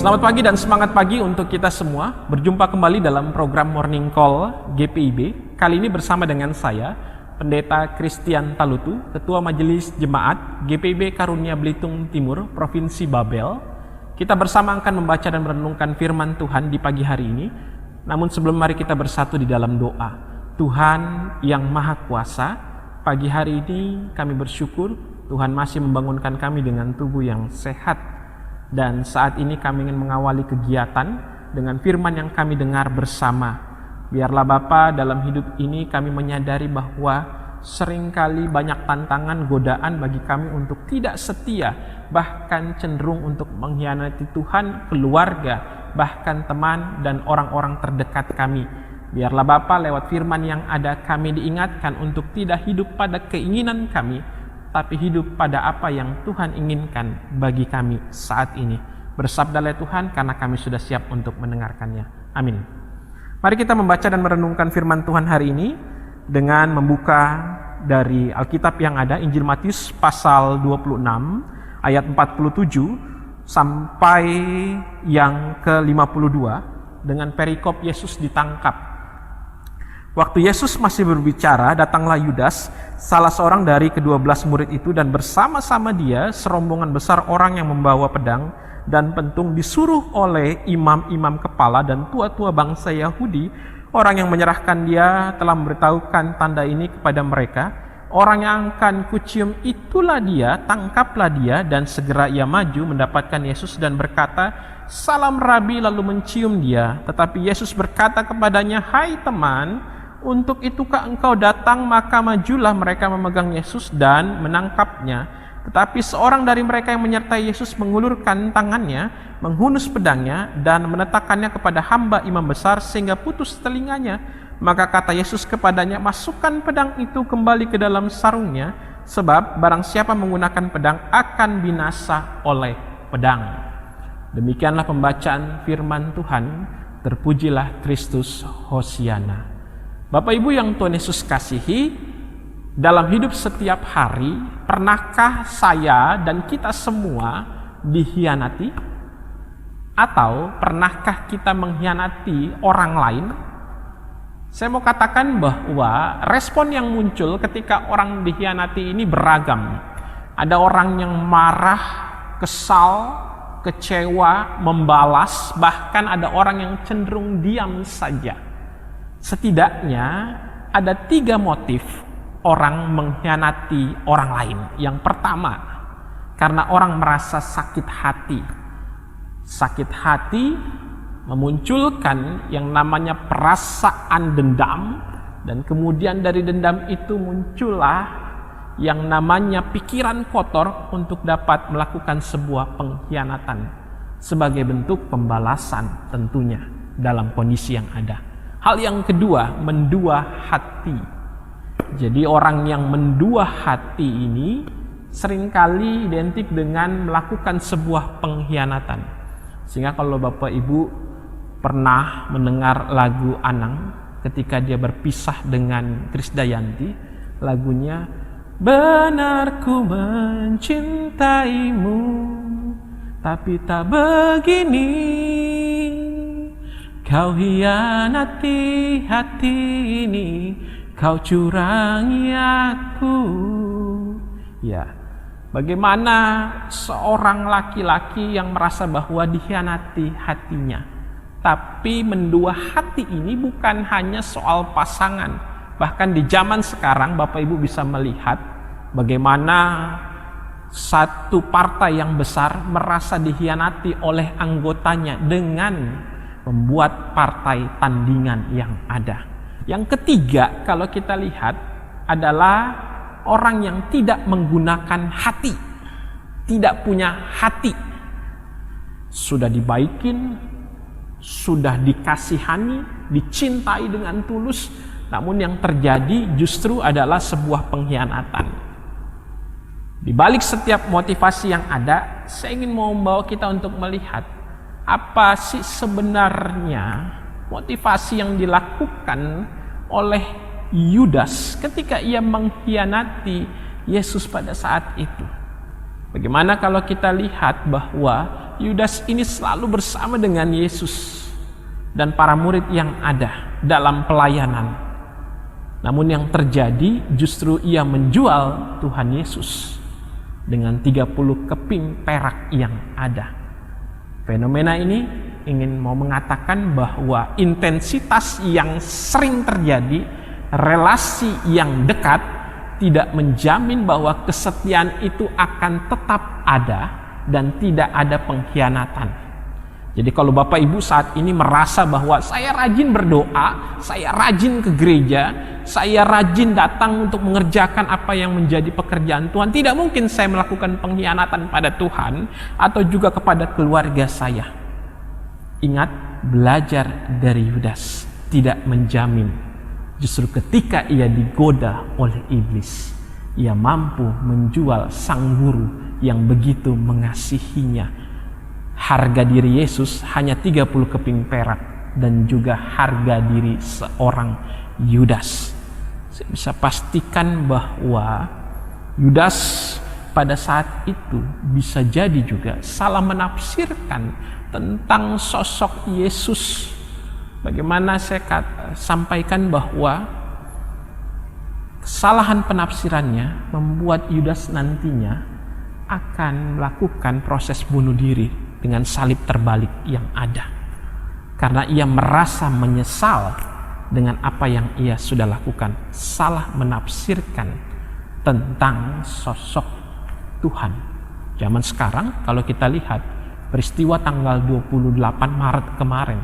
Selamat pagi dan semangat pagi untuk kita semua. Berjumpa kembali dalam program Morning Call GPIB. Kali ini bersama dengan saya, Pendeta Christian Talutu, Ketua Majelis Jemaat GPIB Karunia Belitung Timur, Provinsi Babel. Kita bersama akan membaca dan merenungkan firman Tuhan di pagi hari ini. Namun sebelum, mari kita bersatu di dalam doa. Tuhan yang Maha Kuasa, pagi hari ini kami bersyukur Tuhan masih membangunkan kami dengan tubuh yang sehat. Dan saat ini kami ingin mengawali kegiatan dengan firman yang kami dengar bersama. Biarlah Bapa, dalam hidup ini kami menyadari bahwa seringkali banyak tantangan, godaan bagi kami untuk tidak setia, bahkan cenderung untuk mengkhianati Tuhan, keluarga, bahkan teman dan orang-orang terdekat kami. Biarlah Bapa, lewat firman yang ada kami diingatkan untuk tidak hidup pada keinginan kami, tapi hidup pada apa yang Tuhan inginkan bagi kami saat ini. Bersabdalah Tuhan, karena kami sudah siap untuk mendengarkannya. Amin. Mari kita membaca dan merenungkan firman Tuhan hari ini dengan membuka dari Alkitab yang ada, Injil Matius pasal 26 ayat 47 sampai yang ke-52 dengan perikop Yesus ditangkap. Waktu Yesus masih berbicara, datanglah Yudas, salah seorang dari ke-12 murid itu, dan bersama-sama dia serombongan besar orang yang membawa pedang dan pentung, disuruh oleh imam-imam kepala dan tua-tua bangsa Yahudi. Orang yang menyerahkan dia telah memberitahukan tanda ini kepada mereka. Orang yang akan kucium itulah dia, tangkaplah dia. Dan segera ia maju mendapatkan Yesus dan berkata, "Salam Rabi," lalu mencium dia. Tetapi Yesus berkata kepadanya, "Hai teman, untuk itukah engkau datang?" Maka majulah mereka memegang Yesus dan menangkapnya. Tetapi seorang dari mereka yang menyertai Yesus mengulurkan tangannya, menghunus pedangnya dan meletakkannya kepada hamba imam besar sehingga putus telinganya. Maka kata Yesus kepadanya, "Masukkan pedang itu kembali ke dalam sarungnya, sebab barang siapa menggunakan pedang akan binasa oleh pedang." Demikianlah pembacaan firman Tuhan. Terpujilah Kristus, Hosiana. Bapak Ibu yang Tuhan Yesus kasihi, dalam hidup setiap hari, pernahkah saya dan kita semua dikhianati? Atau pernahkah kita mengkhianati orang lain? Saya mau katakan bahwa respon yang muncul ketika orang dikhianati ini beragam. Ada orang yang marah, kesal, kecewa, membalas, bahkan ada orang yang cenderung diam saja. Setidaknya ada 3 motif orang mengkhianati orang lain. Yang pertama, karena orang merasa sakit hati. Sakit hati memunculkan yang namanya perasaan dendam, dan kemudian dari dendam itu muncullah yang namanya pikiran kotor untuk dapat melakukan sebuah pengkhianatan sebagai bentuk pembalasan tentunya dalam kondisi yang ada. Hal yang kedua, mendua hati. Jadi orang yang mendua hati ini seringkali identik dengan melakukan sebuah pengkhianatan. Sehingga kalau Bapak Ibu pernah mendengar lagu Anang ketika dia berpisah dengan Krisdayanti, lagunya, "Benar ku mencintaimu, tapi tak begini. Kau hianati hati ini, kau curangi aku." Ya, bagaimana seorang laki-laki yang merasa bahwa dikhianati hatinya. Tapi mendua hati ini bukan hanya soal pasangan. Bahkan di zaman sekarang Bapak Ibu bisa melihat bagaimana satu partai yang besar merasa dikhianati oleh anggotanya dengan membuat partai tandingan yang ada. Yang ketiga, kalau kita lihat, adalah orang yang tidak menggunakan hati, tidak punya hati. Sudah dibaikin, sudah dikasihani, dicintai dengan tulus, namun yang terjadi justru adalah sebuah pengkhianatan. Di balik setiap motivasi yang ada, saya ingin membawa kita untuk melihat apa sih sebenarnya motivasi yang dilakukan oleh Yudas ketika ia mengkhianati Yesus pada saat itu. Bagaimana kalau kita lihat bahwa Yudas ini selalu bersama dengan Yesus dan para murid yang ada dalam pelayanan. Namun yang terjadi justru ia menjual Tuhan Yesus dengan 30 keping perak yang ada. Fenomena ini ingin mau mengatakan bahwa intensitas yang sering terjadi, relasi yang dekat, tidak menjamin bahwa kesetiaan itu akan tetap ada dan tidak ada pengkhianatan. Jadi kalau Bapak Ibu saat ini merasa bahwa saya rajin berdoa, saya rajin ke gereja, saya rajin datang untuk mengerjakan apa yang menjadi pekerjaan Tuhan, tidak mungkin saya melakukan pengkhianatan pada Tuhan atau juga kepada keluarga saya. Ingat, belajar dari Yudas tidak menjamin. Justru ketika ia digoda oleh iblis, ia mampu menjual sang guru yang begitu mengasihinya. Harga diri Yesus hanya 30 keping perak dan juga harga diri seorang Yudas. Saya bisa pastikan bahwa Yudas pada saat itu bisa jadi juga salah menafsirkan tentang sosok Yesus. Bagaimana saya sampaikan bahwa kesalahan penafsirannya membuat Yudas nantinya akan melakukan proses bunuh diri dengan salib terbalik yang ada. Karena ia merasa menyesal dengan apa yang ia sudah lakukan. Salah menafsirkan tentang sosok Tuhan. Zaman sekarang kalau kita lihat peristiwa tanggal 28 Maret kemarin,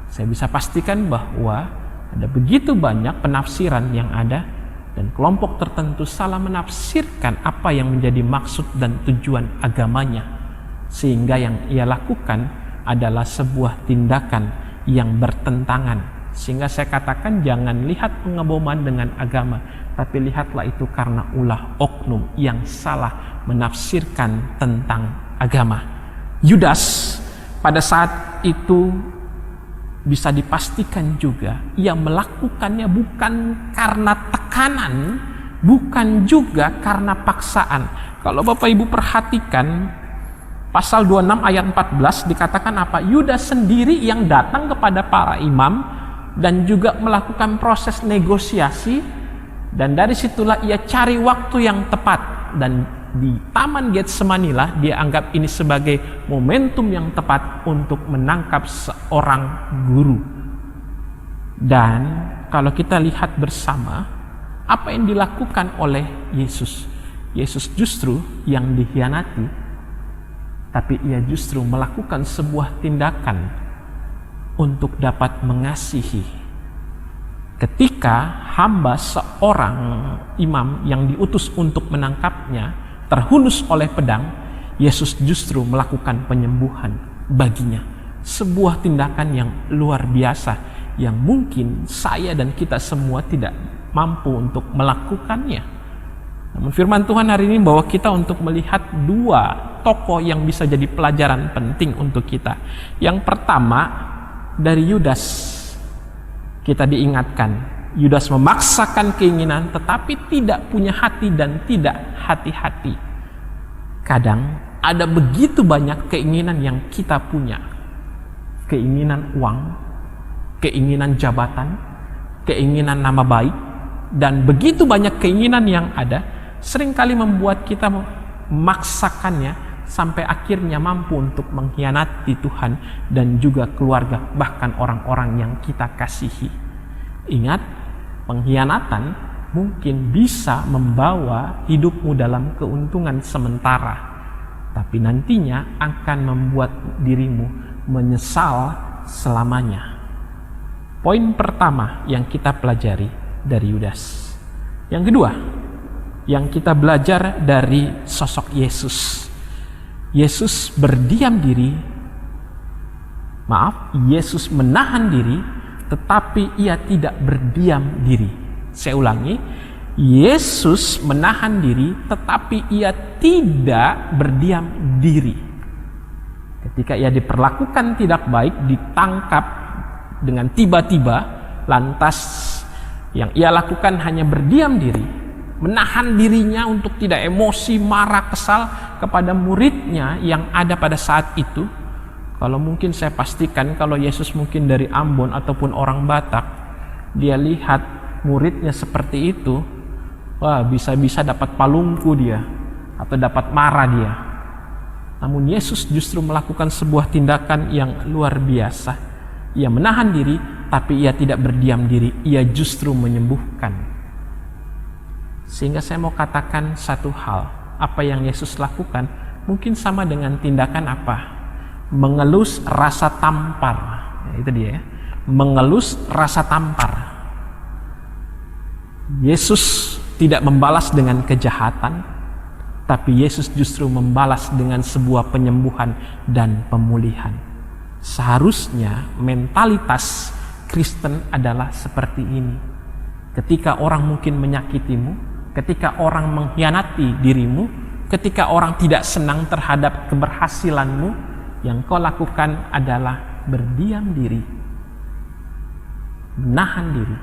saya bisa pastikan bahwa ada begitu banyak penafsiran yang ada dan kelompok tertentu salah menafsirkan apa yang menjadi maksud dan tujuan agamanya. Sehingga yang ia lakukan adalah sebuah tindakan yang bertentangan. Sehingga saya katakan jangan lihat pengeboman dengan agama, tapi lihatlah itu karena ulah oknum yang salah menafsirkan tentang agama. Yudas pada saat itu bisa dipastikan juga ia melakukannya bukan karena tekanan, bukan juga karena paksaan. Kalau Bapak Ibu perhatikan Pasal 26 ayat 14 dikatakan apa? Yudas sendiri yang datang kepada para imam dan juga melakukan proses negosiasi, dan dari situlah ia cari waktu yang tepat, dan di Taman Getsemani lah dia anggap ini sebagai momentum yang tepat untuk menangkap seorang guru. Dan kalau kita lihat bersama apa yang dilakukan oleh Yesus, Yesus justru yang dikhianati, tapi ia justru melakukan sebuah tindakan untuk dapat mengasihi. Ketika hamba seorang imam yang diutus untuk menangkapnya terhunus oleh pedang, Yesus justru melakukan penyembuhan baginya. Sebuah tindakan yang luar biasa yang mungkin saya dan kita semua tidak mampu untuk melakukannya. Namun firman Tuhan hari ini membawa kita untuk melihat dua tokoh yang bisa jadi pelajaran penting untuk kita. Yang pertama, dari Yudas kita diingatkan. Yudas memaksakan keinginan tetapi tidak punya hati dan tidak hati-hati. Kadang ada begitu banyak keinginan yang kita punya. Keinginan uang, keinginan jabatan, keinginan nama baik, dan begitu banyak keinginan yang ada seringkali membuat kita memaksakannya sampai akhirnya mampu untuk mengkhianati Tuhan dan juga keluarga, bahkan orang-orang yang kita kasihi. Ingat, pengkhianatan mungkin bisa membawa hidupmu dalam keuntungan sementara, tapi nantinya akan membuat dirimu menyesal selamanya. Poin pertama yang kita pelajari dari Yudas. Yang kedua, yang kita belajar dari sosok Yesus. Yesus berdiam diri, Yesus menahan diri, tetapi ia tidak berdiam diri. Saya ulangi, Yesus menahan diri, tetapi ia tidak berdiam diri. Ketika ia diperlakukan tidak baik, ditangkap dengan tiba-tiba, lantas yang ia lakukan hanya berdiam diri, menahan dirinya untuk tidak emosi, marah, kesal kepada muridnya yang ada pada saat itu. Kalau mungkin saya pastikan kalau Yesus mungkin dari Ambon ataupun orang Batak, dia lihat muridnya seperti itu, wah bisa-bisa dapat palungku dia, atau dapat marah dia. Namun Yesus justru melakukan sebuah tindakan yang luar biasa. Ia menahan diri, tapi ia tidak berdiam diri, ia justru menyembuhkan. Sehingga saya mau katakan satu hal, apa yang Yesus lakukan mungkin sama dengan tindakan apa? Mengelus rasa tampar. Ya, itu dia ya. Mengelus rasa tampar. Yesus tidak membalas dengan kejahatan, tapi Yesus justru membalas dengan sebuah penyembuhan dan pemulihan. Seharusnya mentalitas Kristen adalah seperti ini. Ketika orang mungkin menyakitimu, ketika orang mengkhianati dirimu, ketika orang tidak senang terhadap keberhasilanmu, yang kau lakukan adalah berdiam diri, menahan diri.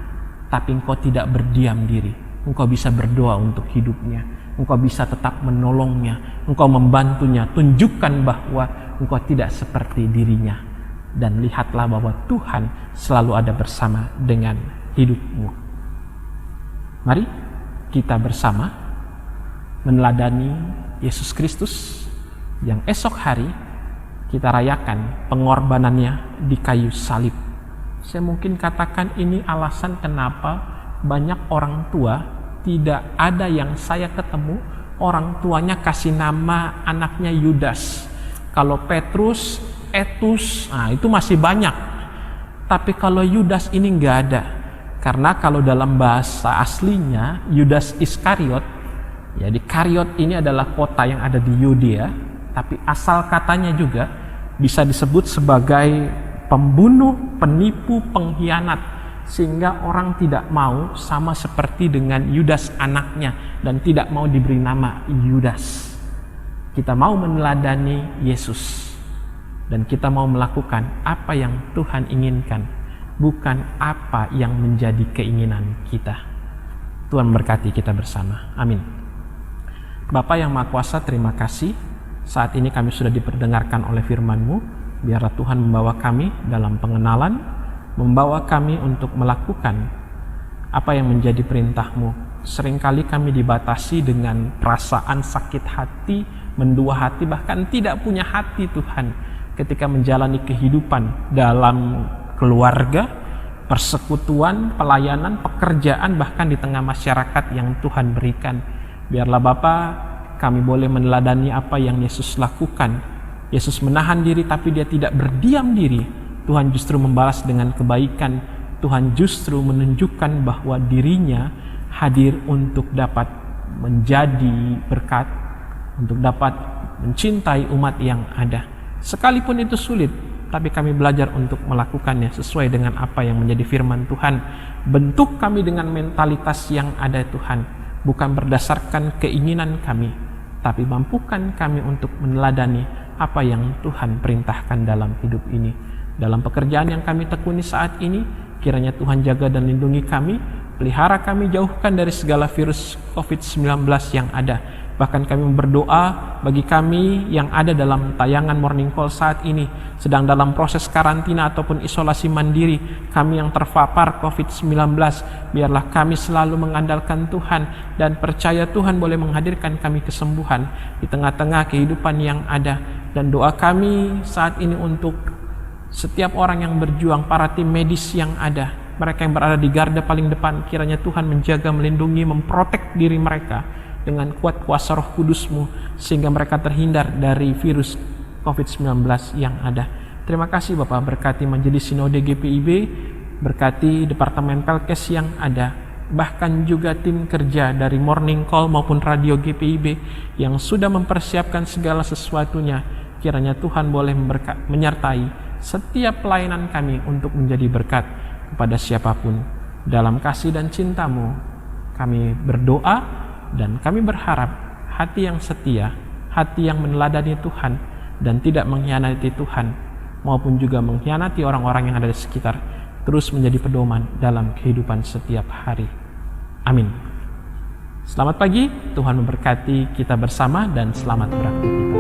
Tapi engkau tidak berdiam diri, engkau bisa berdoa untuk hidupnya, engkau bisa tetap menolongnya, engkau membantunya. Tunjukkan bahwa engkau tidak seperti dirinya, dan lihatlah bahwa Tuhan selalu ada bersama dengan hidupmu. Mari kita bersama meneladani Yesus Kristus yang esok hari kita rayakan pengorbanannya di kayu salib. Saya mungkin katakan ini alasan kenapa banyak orang tua, tidak ada yang saya ketemu orang tuanya kasih nama anaknya Yudas. Kalau Petrus, Etus, nah itu masih banyak. Tapi kalau Yudas ini nggak ada. Karena kalau dalam bahasa aslinya Yudas Iskariot, ya di Kariot ini adalah kota yang ada di Yudea, tapi asal katanya juga bisa disebut sebagai pembunuh, penipu, pengkhianat, sehingga orang tidak mau sama seperti dengan Yudas anaknya dan tidak mau diberi nama Yudas. Kita mau meneladani Yesus dan kita mau melakukan apa yang Tuhan inginkan, bukan apa yang menjadi keinginan kita. Tuhan berkati kita bersama. Amin. Bapa yang Maha Kuasa, terima kasih. Saat ini kami sudah diperdengarkan oleh firman-Mu. Biarlah Tuhan membawa kami dalam pengenalan, membawa kami untuk melakukan apa yang menjadi perintah-Mu. Seringkali kami dibatasi dengan perasaan sakit hati, mendua hati, bahkan tidak punya hati Tuhan ketika menjalani kehidupan dalam keluarga, persekutuan, pelayanan, pekerjaan, bahkan di tengah masyarakat yang Tuhan berikan. Biarlah Bapa, kami boleh meneladani apa yang Yesus lakukan. Yesus menahan diri tapi dia tidak berdiam diri. Tuhan justru membalas dengan kebaikan. Tuhan justru menunjukkan bahwa dirinya hadir untuk dapat menjadi berkat, untuk dapat mencintai umat yang ada. Sekalipun itu sulit, tapi kami belajar untuk melakukannya sesuai dengan apa yang menjadi firman Tuhan. Bentuk kami dengan mentalitas yang ada Tuhan, bukan berdasarkan keinginan kami, tapi mampukan kami untuk meneladani apa yang Tuhan perintahkan dalam hidup ini. Dalam pekerjaan yang kami tekuni saat ini, kiranya Tuhan jaga dan lindungi kami, pelihara kami, jauhkan dari segala virus COVID-19 yang ada. Bahkan kami berdoa bagi kami yang ada dalam tayangan Morning Call saat ini, sedang dalam proses karantina ataupun isolasi mandiri, kami yang terpapar COVID-19, biarlah kami selalu mengandalkan Tuhan dan percaya Tuhan boleh menghadirkan kami kesembuhan di tengah-tengah kehidupan yang ada. Dan doa kami saat ini untuk setiap orang yang berjuang, para tim medis yang ada, mereka yang berada di garda paling depan, kiranya Tuhan menjaga, melindungi, memprotek diri mereka dengan kuat kuasa Roh Kudus-Mu, sehingga mereka terhindar dari virus COVID-19 yang ada. Terima kasih Bapak, berkati Majelis Sinode GPIB, berkati Departemen Pelkes yang ada, bahkan juga tim kerja dari Morning Call maupun Radio GPIB yang sudah mempersiapkan segala sesuatunya. Kiranya Tuhan boleh menyertai setiap pelayanan kami untuk menjadi berkat kepada siapapun. Dalam kasih dan cinta-Mu kami berdoa dan kami berharap hati yang setia, hati yang meneladani Tuhan dan tidak mengkhianati Tuhan maupun juga mengkhianati orang-orang yang ada di sekitar, terus menjadi pedoman dalam kehidupan setiap hari. Amin. Selamat pagi, Tuhan memberkati kita bersama dan selamat beraktivitas.